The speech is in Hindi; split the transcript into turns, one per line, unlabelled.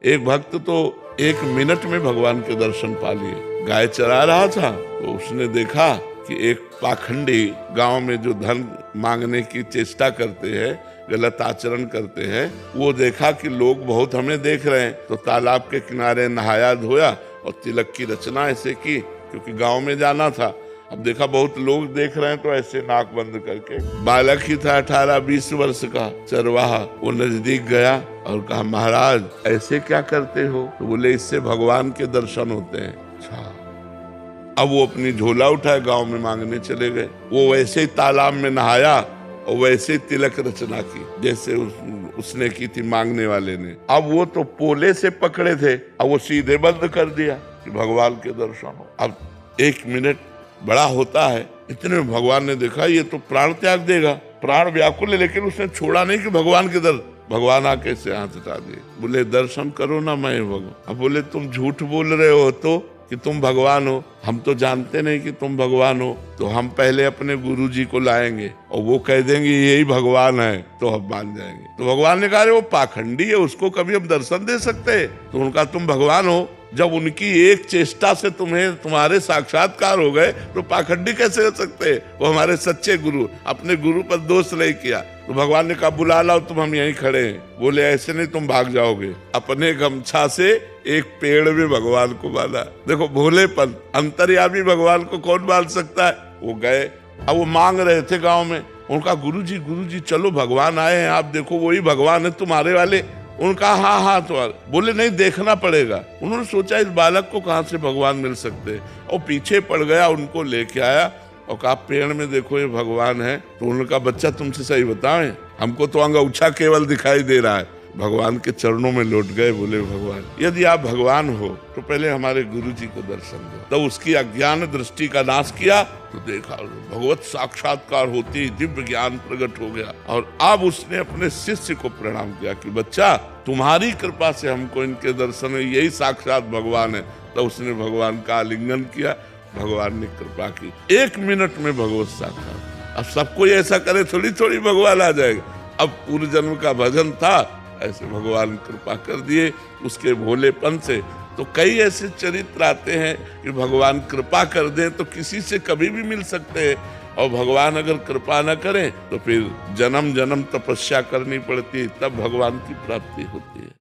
एक भक्त तो 1 मिनट में भगवान के दर्शन पा लिए। गाय चरा रहा था तो उसने देखा कि एक पाखंडी गांव में जो धन मांगने की चेष्टा करते हैं, गलत आचरण करते हैं, वो देखा कि लोग बहुत हमें देख रहे हैं, तो तालाब के किनारे नहाया धोया और तिलक की रचना ऐसे की, क्योंकि गांव में जाना था। अब देखा बहुत लोग देख रहे हैं तो ऐसे नाक बंद करके, बालक ही था 18-20 वर्ष का चरवाहा, वो नजदीक गया और कहा, महाराज ऐसे क्या करते हो? तो बोले, इससे भगवान के दर्शन होते हैं। अच्छा। अब वो अपनी झोला उठाए गांव में मांगने चले गए। वो वैसे ही तालाब में नहाया और वैसे ही तिलक रचना की जैसे उसने की थी मांगने वाले ने। अब वो तो पोले से पकड़े थे, अब वो सीधे बंद कर दिया कि भगवान के दर्शन हो। अब 1 मिनट बड़ा होता है, इतने में भगवान ने देखा ये तो प्राण त्याग देगा, प्राण व्याकुल है, लेकिन उसने छोड़ा नहीं कि भगवान के भगवान आके से हाथ हटा दिए। बोले, दर्शन करो ना मैं भगवान। अब बोले, तुम झूठ बोल रहे हो तो कि तुम भगवान हो, हम तो जानते नहीं कि तुम भगवान हो, तो हम पहले अपने गुरुजी को लाएंगे और वो कह देंगे यही भगवान है तो हम मान जाएंगे। तो भगवान ने कहा, वो पाखंडी है, उसको कभी हम दर्शन दे सकते? तो उनका तुम भगवान हो, जब उनकी एक चेष्टा से तुम्हारे साक्षात्कार हो गए तो पाखंडी कैसे हो सकते? वो हमारे सच्चे गुरु, अपने गुरु पर दोष नहीं किया। तो भगवान ने कहा, बुला लाओ, तुम हम यहीं खड़े हैं। बोले, ऐसे नहीं, तुम भाग जाओगे। अपने गमछा से एक पेड़ में भगवान को बांधा। देखो भोलेपन, अंतर्यामी भगवान को कौन बांध सकता है? वो गए। अब वो मांग रहे थे गाँव में, उनका गुरुजी चलो भगवान आए हैं, आप देखो वही भगवान है तुम्हारे वाले। उनका हाँ तो बोले, नहीं देखना पड़ेगा। उन्होंने सोचा इस बालक को कहाँ से भगवान मिल सकते, और पीछे पड़ गया, उनको लेके आया और कहा, पेड़ में देखो ये भगवान है। तो उनका, बच्चा तुमसे सही बताएं, हमको तो अंगूठा केवल दिखाई दे रहा है। भगवान के चरणों में लौट गए। बोले, भगवान यदि आप भगवान हो तो पहले हमारे गुरुजी को दर्शन दो। तब तो उसकी अज्ञान दृष्टि का नाश किया तो देखा भगवत साक्षात्कार होती, दिव्य ज्ञान प्रकट हो गया। और अब उसने अपने शिष्य को प्रणाम किया कि बच्चा, तुम्हारी कृपा से हमको इनके दर्शन में यही साक्षात भगवान है। तो उसने भगवान का आलिंगन किया, भगवान ने कृपा की। 1 मिनट में भगवत साक्षात। अब सब कोई ऐसा करे थोड़ी भगवान आ जाएगा। अब पूर्व जन्म का भजन था, ऐसे भगवान कृपा कर दिए उसके भोलेपन से। तो कई ऐसे चरित्र आते हैं कि भगवान कृपा कर दें तो किसी से कभी भी मिल सकते हैं, और भगवान अगर कृपा न करें तो फिर जन्म जन्म तपस्या करनी पड़ती है, तब भगवान की प्राप्ति होती है।